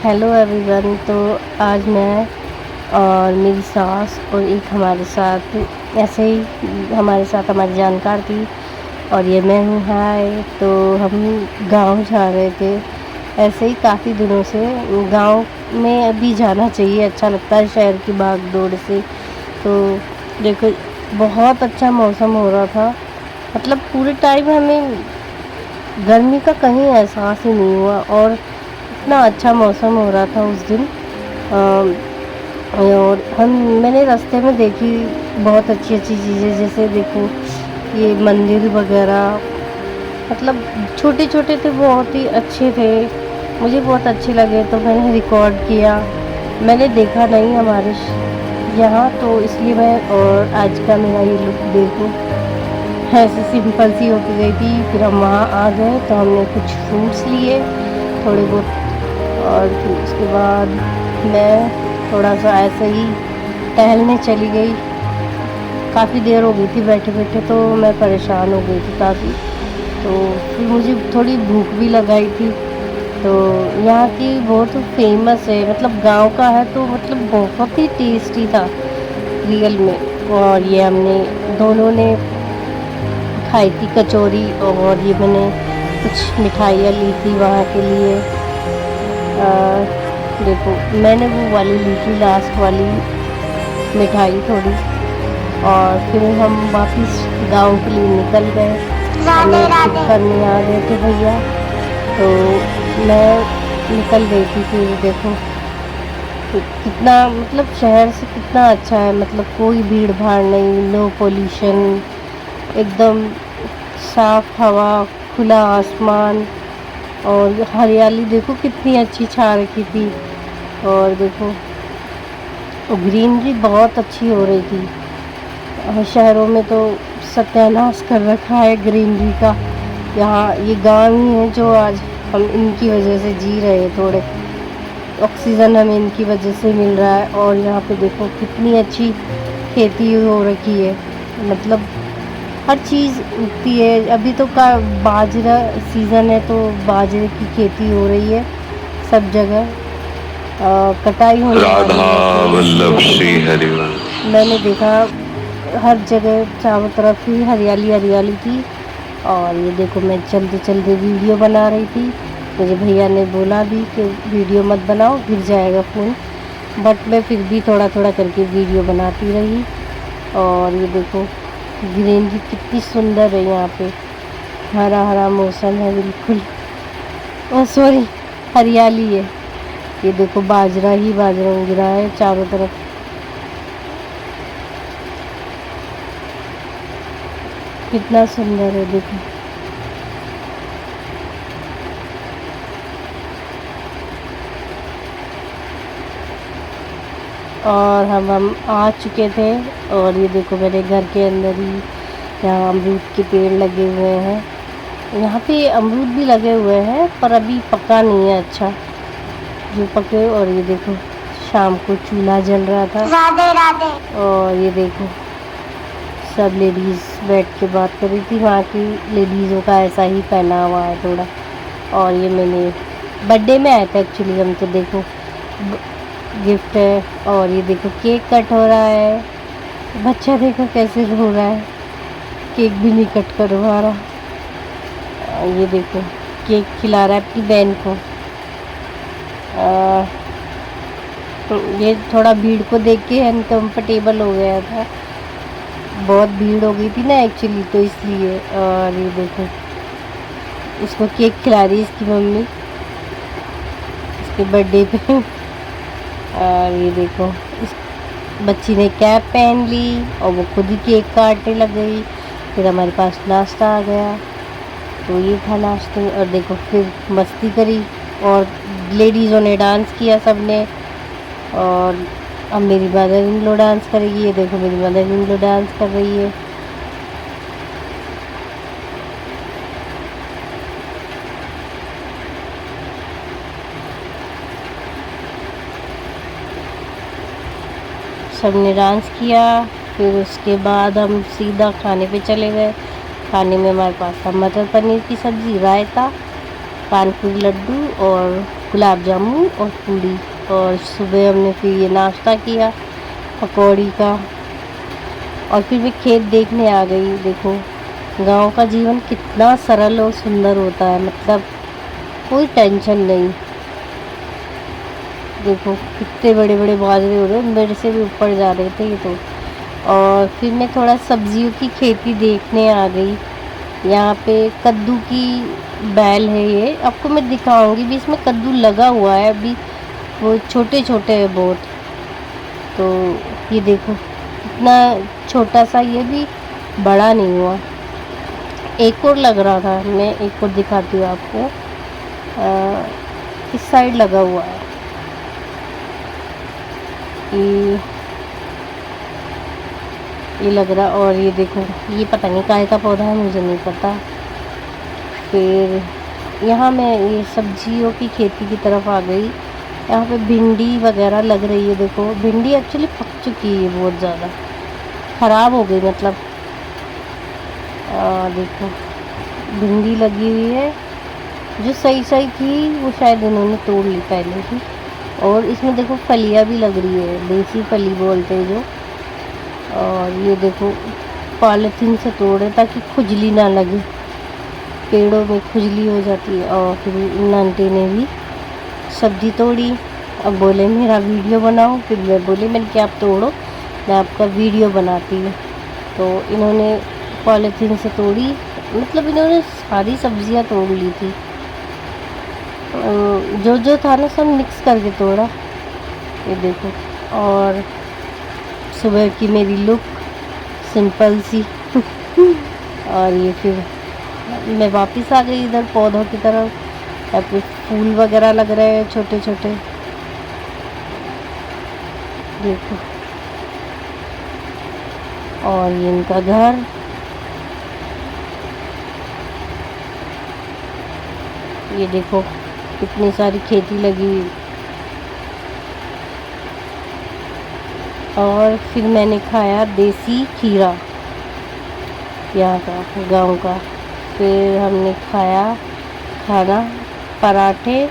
Hello everyone. तो आज मैं और मेरी सास और एक हमारे साथ ऐसे ही हमारे साथ हमारी जानकार थी और ये मैं हूँ। हाय। तो हम गांव जा रहे थे। ऐसे ही काफ़ी दिनों से गांव में अभी जाना चाहिए, अच्छा लगता है शहर की भाग दौड़ से। तो देखो बहुत अच्छा मौसम हो रहा था, मतलब पूरे टाइम हमें गर्मी का कहीं एहसास ही नहीं हुआ और इतना अच्छा मौसम हो रहा था उस दिन। और मैंने रास्ते में देखी बहुत अच्छी अच्छी चीज़ें, जैसे देखो ये मंदिर वगैरह, मतलब छोटे छोटे थे, बहुत ही अच्छे थे, मुझे बहुत अच्छे लगे तो मैंने रिकॉर्ड किया। मैंने देखा नहीं हमारे यहाँ, तो इसलिए मैं और आज का मेरा ये लुक देखो ऐसे सिंपल सी होके गई थी। फिर हम वहाँ आ गए तो हमने कुछ फ्रूट्स लिए थोड़े बहुत, और फिर उसके बाद मैं थोड़ा सा ऐसे ही टहलने चली गई। काफ़ी देर हो गई थी बैठे बैठे, तो मैं परेशान हो गई थी काफ़ी। तो फिर मुझे थोड़ी भूख भी लगाई थी। तो यहाँ की बहुत फेमस है, मतलब गांव का है तो मतलब बहुत ही टेस्टी था रियल में। और ये हमने दोनों ने खाई थी कचौरी, और ये मैंने कुछ मिठाइयाँ ली थी वहाँ के लिए। देखो मैंने वो वाली ली थी, लास्ट वाली मिठाई थोड़ी। और फिर हम वापस गांव के लिए निकल गए। हमें पिक करने आ गए थे भैया, तो मैं निकल गई थी। फिर देखो कितना, मतलब शहर से कितना अच्छा है, मतलब कोई भीड़ भाड़ नहीं, नो पोल्यूशन, एकदम साफ हवा, खुला आसमान, और हरियाली देखो कितनी अच्छी छा रखी थी। और देखो ग्रीनरी बहुत अच्छी हो रही थी। शहरों में तो सत्यानाश कर रखा है ग्रीनरी का। यहाँ ये गांव ही है जो आज हम इनकी वजह से जी रहे हैं, थोड़े ऑक्सीजन हमें इनकी वजह से मिल रहा है। और यहाँ पे देखो कितनी अच्छी खेती हो रखी है, मतलब हर चीज़ उगती है। अभी तो का बाजरा सीज़न है, तो बाजरे की खेती हो रही है सब जगह। कटाई होने वाली है, तो इसलिए देखो मैंने देखा हर जगह चारों तरफ ही हरियाली हरियाली थी। और ये देखो मैं चलते चलते वीडियो बना रही थी। मुझे भैया ने बोला भी कि वीडियो मत बनाओ, गिर जाएगा फ़ोन, बट मैं फिर भी थोड़ा थोड़ा करके वीडियो बनाती रही। और ये देखो ग्रीनरी कितनी सुंदर है यहाँ पे, हरा हरा मौसम है बिल्कुल। ओ सॉरी, हरियाली है। ये देखो बाजरा ही बाजरा उग रहा है चारों तरफ, कितना सुंदर है देखो। और हम आ चुके थे। और ये देखो मेरे घर के अंदर ही यहाँ अमरूद के पेड़ लगे हुए हैं। यहाँ पे अमरूद भी लगे हुए हैं पर अभी पका नहीं है अच्छा, जो पके। और ये देखो शाम को चूल्हा जल रहा था। राधे राधे। और ये देखो सब लेडीज़ बैठ के बात कर रही थी। वहाँ की लेडीज़ों का ऐसा ही पहना हुआ है थोड़ा। और ये मैंने बर्थडे में आया था एक्चुअली हम, तो देखो गिफ्ट है। और ये देखो केक कट हो रहा है, बच्चा देखो कैसे रो रहा है, केक भी नहीं कट करवा रहा। ये देखो केक खिला रहा है अपनी बहन को। तो ये थोड़ा भीड़ को देख के अनकम्फर्टेबल हो गया था, बहुत भीड़ हो गई थी ना एक्चुअली, तो इसलिए। और ये देखो इसको केक खिला रही है इसकी मम्मी इसके बर्थडे पे। और ये देखो इस बच्ची ने कैप पहन ली और वो खुद ही केक काटने लग गई। फिर हमारे पास नाश्ता आ गया, तो ये था नाश्ते। और देखो फिर मस्ती करी और लेडीज़ों ने डांस किया सब ने। और अब मेरी मदर इन लो डांस करेगी। ये देखो मेरी मदर इन लो डांस कर रही है। सब ने डांस किया। फिर उसके बाद हम सीधा खाने पे चले गए। खाने में हमारे पास था मटर पनीर की सब्ज़ी, रायता कानपुर लड्डू और गुलाब जामुन और पूड़ी। और सुबह हमने फिर ये नाश्ता किया पकौड़ी का। और फिर मैं खेत देखने आ गई। देखो गांव का जीवन कितना सरल और सुंदर होता है, मतलब कोई टेंशन नहीं। देखो कितने बड़े बड़े बाजरे हो रहे हैं, मेरे से भी ऊपर जा रहे थे ये तो। और फिर मैं थोड़ा सब्जियों की खेती देखने आ गई। यहाँ पे कद्दू की बैल है, ये आपको मैं दिखाऊंगी भी। इसमें कद्दू लगा हुआ है अभी, वो छोटे छोटे है बहुत। तो ये देखो इतना छोटा सा, ये भी बड़ा नहीं हुआ। एक और लग रहा था, मैं एक और दिखाती हूँ आपको। इस साइड लगा हुआ है ये लग रहा। और ये देखो ये पता नहीं काहे का पौधा है, मुझे नहीं पता। फिर यहाँ मैं ये सब्जियों की खेती की तरफ आ गई। यहाँ पे भिंडी वगैरह लग रही है। देखो भिंडी एक्चुअली पक चुकी है, बहुत ज़्यादा ख़राब हो गई मतलब। देखो भिंडी लगी हुई है, जो सही सही थी वो शायद इन्होंने तोड़ ली पहले ही। और इसमें देखो फलियाँ भी लग रही है, देसी फली बोलते हैं जो। और ये देखो पॉलीथीन से तोड़े ताकि खुजली ना लगे, पेड़ों में खुजली हो जाती है। और फिर इन आंटी ने भी सब्जी तोड़ी। अब बोले मेरा वीडियो बनाओ, फिर मैं बोली मैंने कि आप तोड़ो, मैं आपका वीडियो बनाती हूँ। तो इन्होंने पॉलीथीन से तोड़ी, मतलब इन्होंने सारी सब्जियाँ तोड़ ली थी। जो जो था ना सब मिक्स करके तोड़ा। ये देखो। और सुबह की मेरी लुक सिंपल सी और ये फिर मैं वापस आ गई इधर पौधों की तरफ। यहाँ पे फूल वगैरह लग रहे हैं छोटे छोटे, देखो। और ये इनका घर। ये देखो कितनी सारी खेती लगी हुई। और फिर मैंने खाया देसी खीरा यहाँ का, गांव का। फिर हमने खाया खाना पराठे